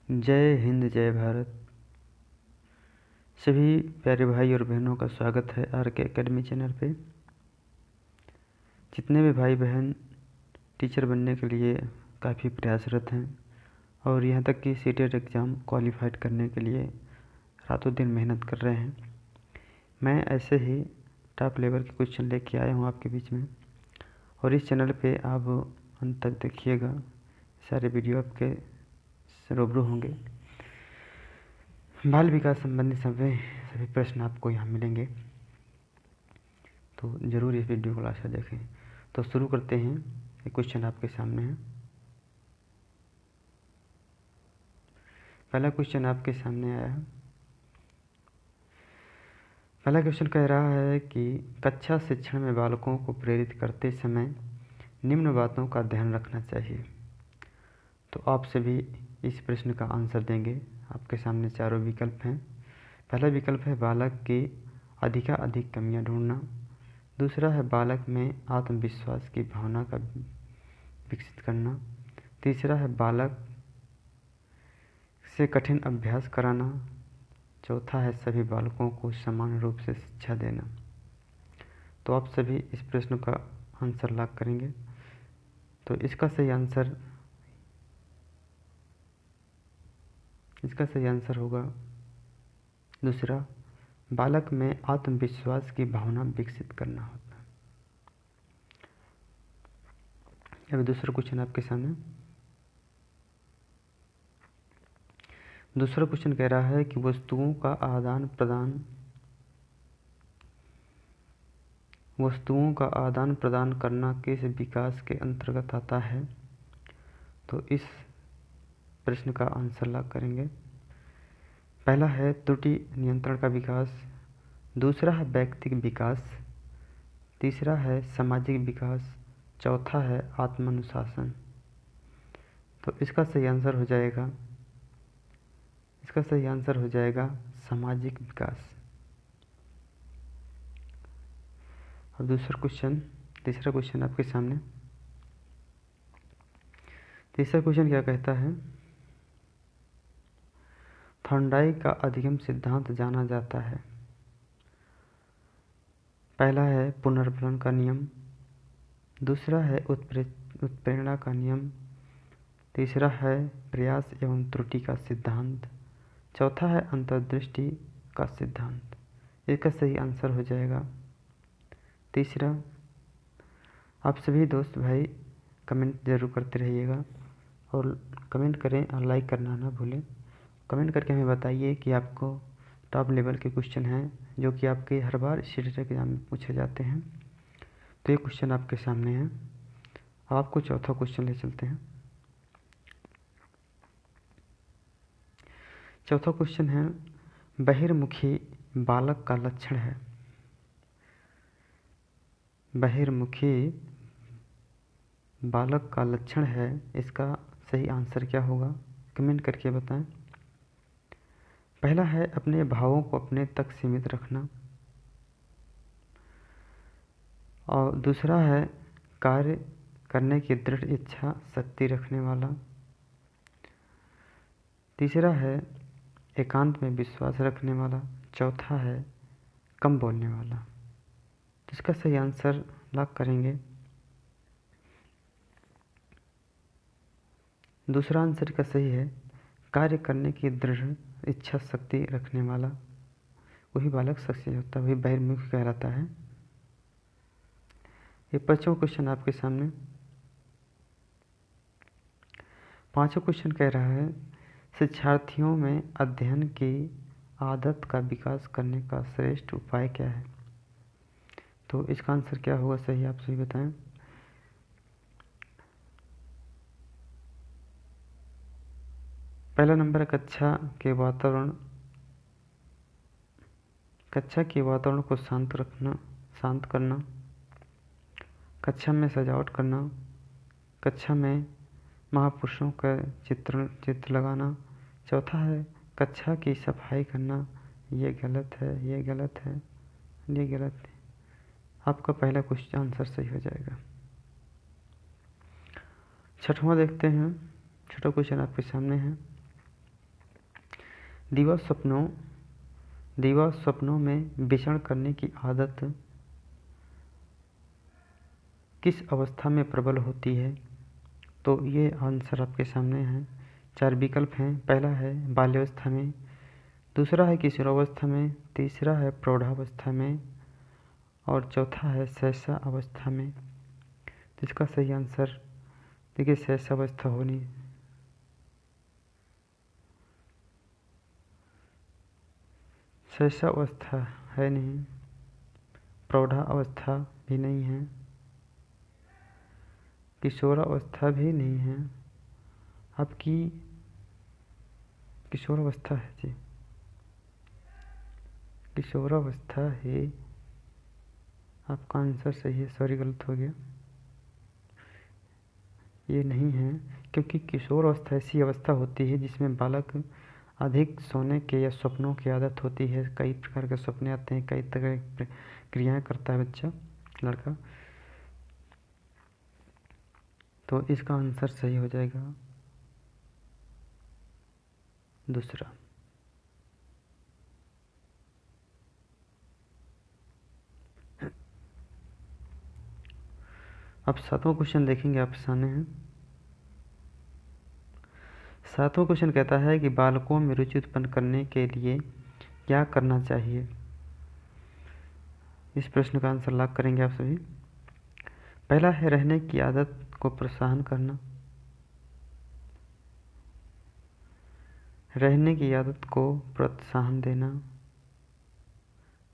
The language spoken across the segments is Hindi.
जय हिंद जय भारत। सभी प्यारे भाई और बहनों का स्वागत है आर के एकेडमी चैनल पे। जितने भी भाई बहन टीचर बनने के लिए काफ़ी प्रयासरत हैं और यहाँ तक कि सीटेट एग्ज़ाम क्वालिफाइड करने के लिए रातों दिन मेहनत कर रहे हैं, मैं ऐसे ही टॉप लेवल के क्वेश्चन लेके आया हूँ आपके बीच में। और इस चैनल पे आप अंत तक देखिएगा, सारे वीडियो आपके रूबरू होंगे। बाल विकास संबंधी सभी प्रश्न आपको यहाँ मिलेंगे, तो ज़रूर इस वीडियो को लास्ट तक देखें। तो शुरू करते हैं। एक क्वेश्चन आपके सामने है। पहला क्वेश्चन आपके सामने आया है। पहला क्वेश्चन कह रहा है कि कक्षा शिक्षण में बालकों को प्रेरित करते समय निम्न बातों का ध्यान रखना चाहिए। तो आप सभी इस प्रश्न का आंसर देंगे। आपके सामने चारों विकल्प हैं। पहला विकल्प है बालक की अधिकाधिक कमियां ढूंढना। दूसरा है बालक में आत्मविश्वास की भावना का विकसित करना। तीसरा है बालक से कठिन अभ्यास कराना। चौथा है सभी बालकों को समान रूप से शिक्षा देना। तो आप सभी इस प्रश्न का आंसर लॉक करेंगे। तो इसका सही आंसर होगा दूसरा, बालक में आत्मविश्वास की भावना विकसित करना होता है। अब दूसरा क्वेश्चन आपके सामने। दूसरा क्वेश्चन कह रहा है कि वस्तुओं का आदान प्रदान करना किस विकास के अंतर्गत आता है। तो इस प्रश्न का आंसर लॉक करेंगे। पहला है त्रुटि नियंत्रण का विकास। दूसरा है व्यक्तिगत विकास। तीसरा है सामाजिक विकास। चौथा है आत्मानुशासन। तो इसका सही आंसर हो जाएगा सामाजिक विकास। और तीसरा क्वेश्चन आपके सामने। तीसरा क्वेश्चन क्या कहता है, थॉर्नडाइक का अधिगम सिद्धांत जाना जाता है। पहला है पुनर्भरण का नियम। दूसरा है उत्प्रेरणा का नियम। तीसरा है प्रयास एवं त्रुटि का सिद्धांत। चौथा है अंतर्दृष्टि का सिद्धांत। इसका सही आंसर हो जाएगा तीसरा। आप सभी दोस्त भाई कमेंट ज़रूर करते रहिएगा और कमेंट करें और लाइक करना ना भूलें। कमेंट करके हमें बताइए कि आपको टॉप लेवल के क्वेश्चन हैं जो कि आपके हर बार स्टेट एग्जाम में पूछे जाते हैं। तो ये क्वेश्चन आपके सामने है। आपको चौथा क्वेश्चन ले चलते हैं। चौथा क्वेश्चन है बहिर्मुखी बालक का लक्षण है। बहिर्मुखी बालक का लक्षण है, इसका सही आंसर क्या होगा कमेंट करके बताएं। पहला है अपने भावों को अपने तक सीमित रखना। और दूसरा है कार्य करने की दृढ़ इच्छा शक्ति रखने वाला। तीसरा है एकांत में विश्वास रखने वाला। चौथा है कम बोलने वाला। तो इसका सही आंसर लॉक करेंगे। दूसरा आंसर का सही है कार्य करने की दृढ़ इच्छा शक्ति रखने वाला। वही बालक सक्सेस होता है, वही बहिर्मुखी कहलाता है। ये पांचवा क्वेश्चन आपके सामने। पांचवा क्वेश्चन कह रहा है शिक्षार्थियों में अध्ययन की आदत का विकास करने का श्रेष्ठ उपाय क्या है। तो इसका आंसर क्या होगा सही आप सही बताएं। पहला नंबर कक्षा के वातावरण को शांत करना। कक्षा में सजावट करना। कक्षा में महापुरुषों का चित्र लगाना। चौथा है कक्षा की सफाई करना। ये गलत है, ये गलत है, ये गलत है। आपका पहला क्वेश्चन आंसर सही हो जाएगा। छठवां देखते हैं। छठवां क्वेश्चन आपके सामने है। दिवा स्वप्नों में विचरण करने की आदत किस अवस्था में प्रबल होती है? तो ये आंसर आपके सामने है। 4 विकल्प हैं। पहला है बाल्यावस्था में, दूसरा है किशोरावस्था में, तीसरा है प्रौढ़ावस्था में और चौथा है शैशवावस्था में। तो इसका सही आंसर देखिए शैशवावस्था होनी, शैशवावस्था है नहीं, प्रौढ़ावस्था भी नहीं है, किशोरावस्था भी नहीं है, आपकी किशोरावस्था है जी, किशोरावस्था है आपका आंसर सही है। सॉरी गलत हो गया, ये नहीं है, क्योंकि किशोर अवस्था ऐसी अवस्था होती है जिसमें बालक अधिक सोने के या सपनों की आदत होती है। कई प्रकार के सपने आते हैं, कई तरह की क्रियाएं करता है बच्चा, लड़का। तो इसका आंसर सही हो जाएगा दूसरा। अब 7वां क्वेश्चन देखेंगे, आप सामने हैं। 7वां क्वेश्चन कहता है कि बालकों में रुचि उत्पन्न करने के लिए क्या करना चाहिए? इस प्रश्न का आंसर लॉक करेंगे आप सभी। पहला है रहने की आदत को प्रोत्साहन करना, रहने की आदत को प्रोत्साहन देना,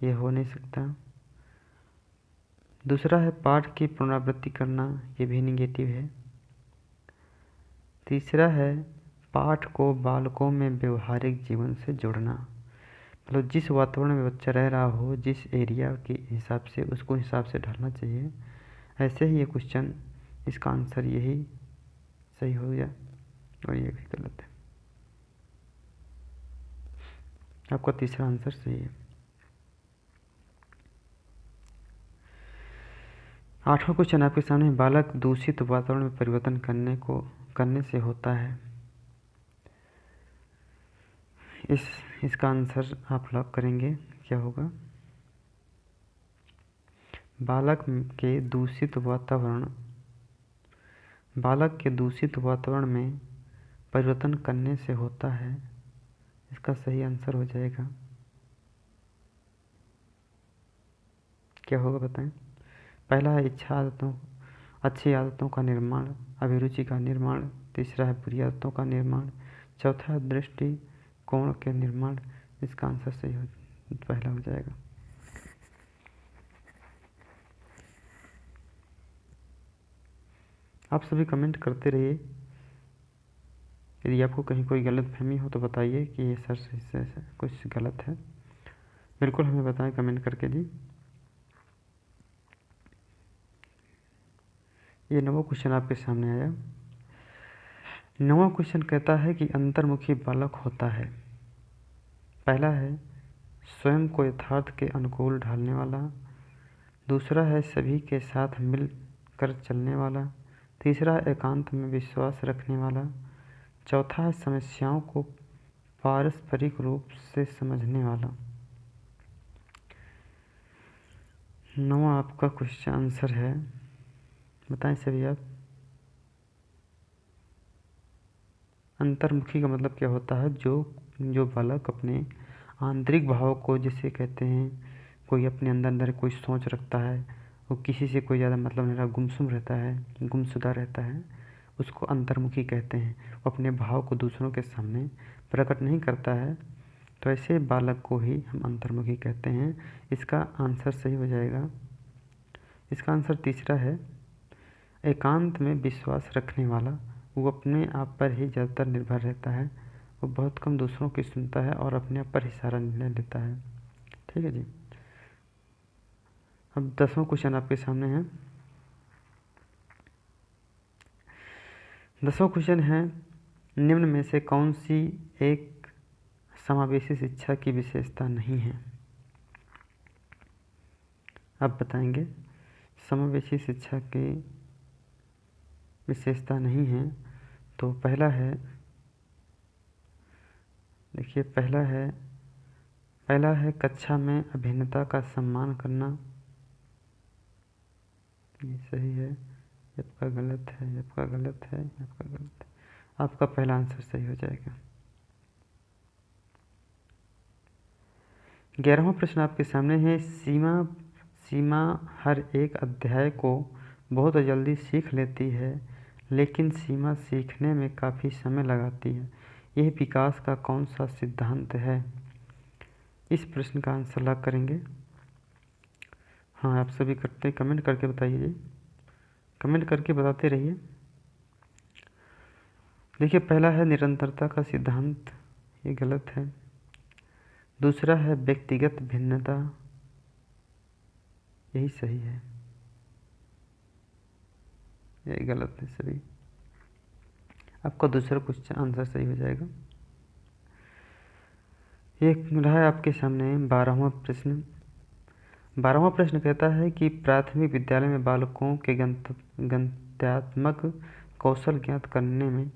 यह हो नहीं सकता। दूसरा है पाठ की पुनरावृत्ति करना, ये भी निगेटिव है। तीसरा है पाठ को बालकों में व्यवहारिक जीवन से जोड़ना, मतलब जिस वातावरण में बच्चा रह रहा हो, जिस एरिया के हिसाब से उसको हिसाब से ढलना चाहिए। ऐसे ही ये क्वेश्चन, इसका आंसर यही सही हो गया और ये भी गलत है। आपका तीसरा आंसर सही है। 8वां क्वेश्चन आपके सामने, बालक दूषित वातावरण में परिवर्तन करने से होता है। इसका आंसर आप लॉक करेंगे, क्या होगा? बालक के दूषित वातावरण में परिवर्तन करने से होता है। इसका सही आंसर हो जाएगा, क्या होगा बताएं? पहला है अच्छी आदतों का निर्माण, अभिरुचि का निर्माण। तीसरा है बुरी आदतों का निर्माण। चौथा है दृष्टिकोण के निर्माण। इसका आंसर पहला हो जाएगा। आप सभी कमेंट करते रहिए, यदि आपको कहीं कोई गलतफहमी हो तो बताइए कि ये सर से कुछ गलत है, बिल्कुल हमें बताएं कमेंट करके जी। ये 9वां क्वेश्चन आपके सामने आया। 9वां क्वेश्चन कहता है कि अंतर्मुखी बालक होता है। पहला है स्वयं को यथार्थ के अनुकूल ढालने वाला, दूसरा है सभी के साथ मिल कर चलने वाला, तीसरा है एकांत में विश्वास रखने वाला, चौथा है समस्याओं को पारस्परिक रूप से समझने वाला। 9वां आपका क्वेश्चन आंसर है, बताएं सभी आप। अंतर्मुखी का मतलब क्या होता है? जो बालक अपने आंतरिक भाव को, जिसे कहते हैं कोई अपने अंदर कोई सोच रखता है, वो किसी से कोई ज़्यादा मतलब नहीं रहा, गुमसुम रहता है, गुमशुदा रहता है, उसको अंतर्मुखी कहते हैं। वो अपने भाव को दूसरों के सामने प्रकट नहीं करता है, तो ऐसे बालक को ही हम अंतर्मुखी कहते हैं। इसका आंसर सही हो जाएगा। इसका आंसर तीसरा है एकांत में विश्वास रखने वाला। वो अपने आप पर ही ज़्यादातर निर्भर रहता है, वो बहुत कम दूसरों की सुनता है और अपने आप पर ही सारा निर्णय लेता है। ठीक है जी। अब 10वां क्वेश्चन आपके सामने है। 10वां क्वेश्चन है, निम्न में से कौन सी एक समावेशी शिक्षा की विशेषता नहीं है? आप बताएंगे समावेशी शिक्षा की विशेषता नहीं है। तो पहला है देखिए पहला है कक्षा में अभिन्नता का सम्मान करना। ये सही है, ये आपका गलत है, ये आपका गलत है, ये आपका गलत है। आपका पहला आंसर सही हो जाएगा। 11वां प्रश्न आपके सामने है। सीमा हर एक अध्याय को बहुत जल्दी सीख लेती है, लेकिन सीमा सीखने में काफ़ी समय लगाती है। यह विकास का कौन सा सिद्धांत है? इस प्रश्न का आंसर लॉक करेंगे। हाँ, आप सभी करते कमेंट करके बताइए जी, कमेंट करके बताते रहिए। देखिए पहला है निरंतरता का सिद्धांत, ये गलत है। दूसरा है व्यक्तिगत भिन्नता, यही सही है, ये गलत है सभी। आपका दूसरा क्वेश्चन आंसर सही हो जाएगा। ये रहा है आपके सामने 12वां प्रश्न। 12वां प्रश्न कहता है कि प्राथमिक विद्यालय में बालकों के गणितात्मक कौशल ज्ञात करने में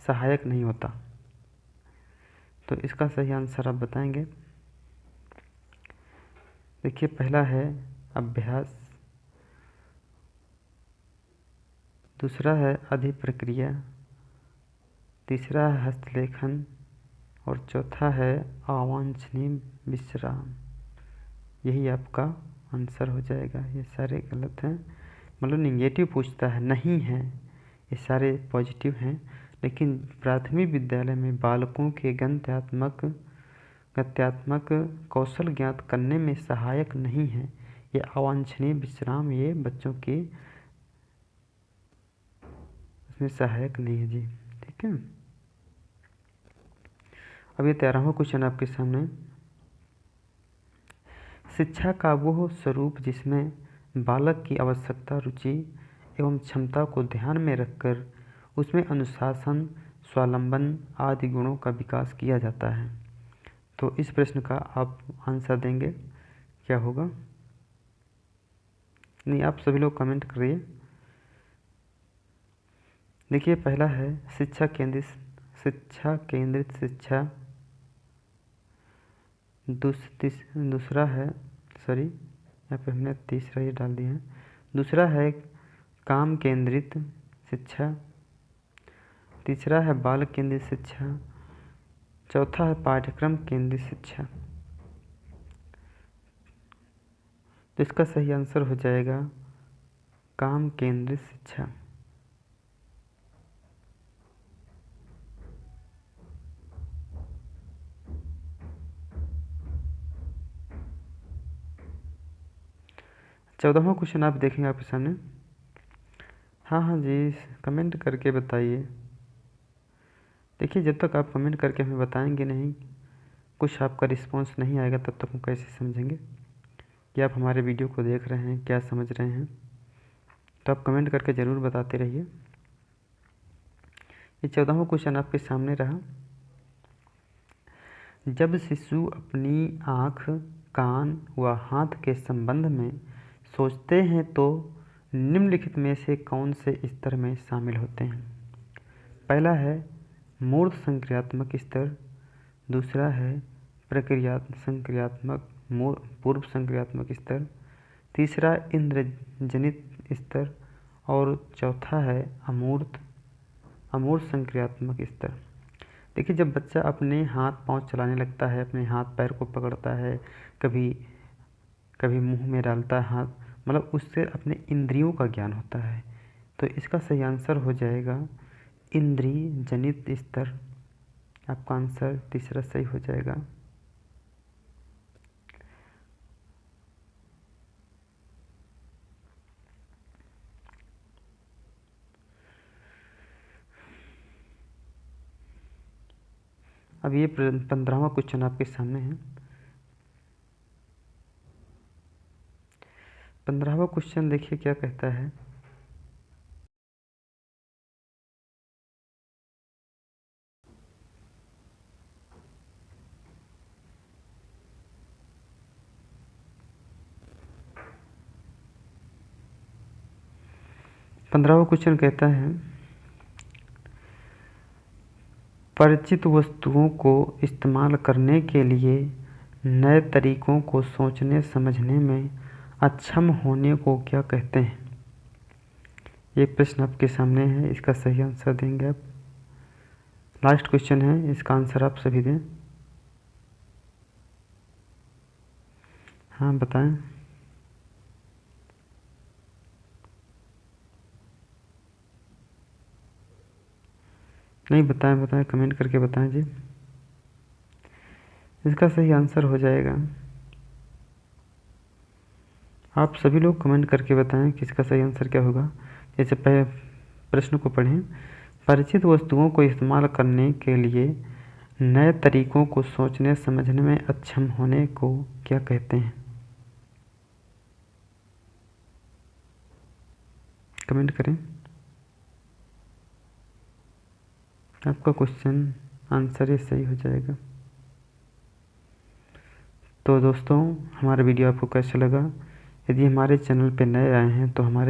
सहायक नहीं होता। तो इसका सही आंसर आप बताएंगे। देखिए पहला है अभ्यास, दूसरा है अधिप्रक्रिया, तीसरा है हस्तलेखन और चौथा है अवांछनीय विश्राम। यही आपका आंसर हो जाएगा। ये सारे गलत हैं, मतलब निगेटिव पूछता है, नहीं है, ये सारे पॉजिटिव हैं। लेकिन प्राथमिक विद्यालय में बालकों के गणितात्मक कौशल ज्ञात करने में सहायक नहीं है। ये अवांछनीय विश्राम ये बच्चों के उसमें सहायक नहीं है जी, ठीक है। अब ये 13वां क्वेश्चन आपके सामने। शिक्षा का वो स्वरूप जिसमें बालक की आवश्यकता, रुचि एवं क्षमता को ध्यान में रखकर उसमें अनुशासन, स्वावलंबन आदि गुणों का विकास किया जाता है। तो इस प्रश्न का आप आंसर देंगे, क्या होगा? नहीं, आप सभी लोग कमेंट करिए। देखिए पहला है शिक्षा केंद्रित शिक्षा। दूसरा है, सॉरी यहाँ पे हमने तीसरा ही डाल दिया है। दूसरा है काम केंद्रित शिक्षा, तीसरा है बाल केंद्रित शिक्षा, चौथा है पाठ्यक्रम केंद्रित शिक्षा। तो इसका सही आंसर हो जाएगा काम केंद्रित शिक्षा। चौदहवां क्वेश्चन आप देखेंगे आपके सामने। हाँ जी, कमेंट करके बताइए। देखिए जब तक आप कमेंट करके हमें बताएंगे नहीं, कुछ आपका रिस्पांस नहीं आएगा, तब तक हम कैसे समझेंगे कि आप हमारे वीडियो को देख रहे हैं, क्या समझ रहे हैं। तो आप कमेंट करके ज़रूर बताते रहिए। ये 14वां क्वेश्चन आपके सामने रहा। जब शिशु अपनी आँख, कान व हाथ के संबंध में सोचते हैं तो निम्नलिखित में से कौन से स्तर में शामिल होते हैं? पहला है मूर्त संक्रियात्मक स्तर, दूसरा है संक्रियात्मक पूर्व संक्रियात्मक स्तर, तीसरा इंद्रजनित स्तर और चौथा है अमूर्त संक्रियात्मक स्तर। देखिए जब बच्चा अपने हाथ पांव चलाने लगता है, अपने हाथ पैर को पकड़ता है, कभी कभी मुंह में डालता है हाथ, मतलब उससे अपने इंद्रियों का ज्ञान होता है। तो इसका सही आंसर हो जाएगा इंद्रिय जनित स्तर। आपका आंसर तीसरा सही हो जाएगा। अब ये 15वां क्वेश्चन आपके सामने है। 15वां क्वेश्चन देखिए क्या कहता है। पंद्रहवां क्वेश्चन कहता है परिचित वस्तुओं को इस्तेमाल करने के लिए नए तरीकों को सोचने समझने में अक्षम होने को क्या कहते हैं? ये प्रश्न आपके सामने है, इसका सही आंसर देंगे आप। लास्ट क्वेश्चन है, इसका आंसर आप सभी दें। हाँ बताएं। नहीं बताएं, कमेंट करके बताएं जी। इसका सही आंसर हो जाएगा, आप सभी लोग कमेंट करके बताएं कि इसका सही आंसर क्या होगा। जैसे पहले प्रश्न को पढ़ें, परिचित वस्तुओं को इस्तेमाल करने के लिए नए तरीकों को सोचने समझने में अक्षम होने को क्या कहते हैं? कमेंट करें। आपका क्वेश्चन आंसर ही सही हो जाएगा। तो दोस्तों, हमारा वीडियो आपको कैसा लगा? यदि हमारे चैनल पर नए आए हैं तो हमारे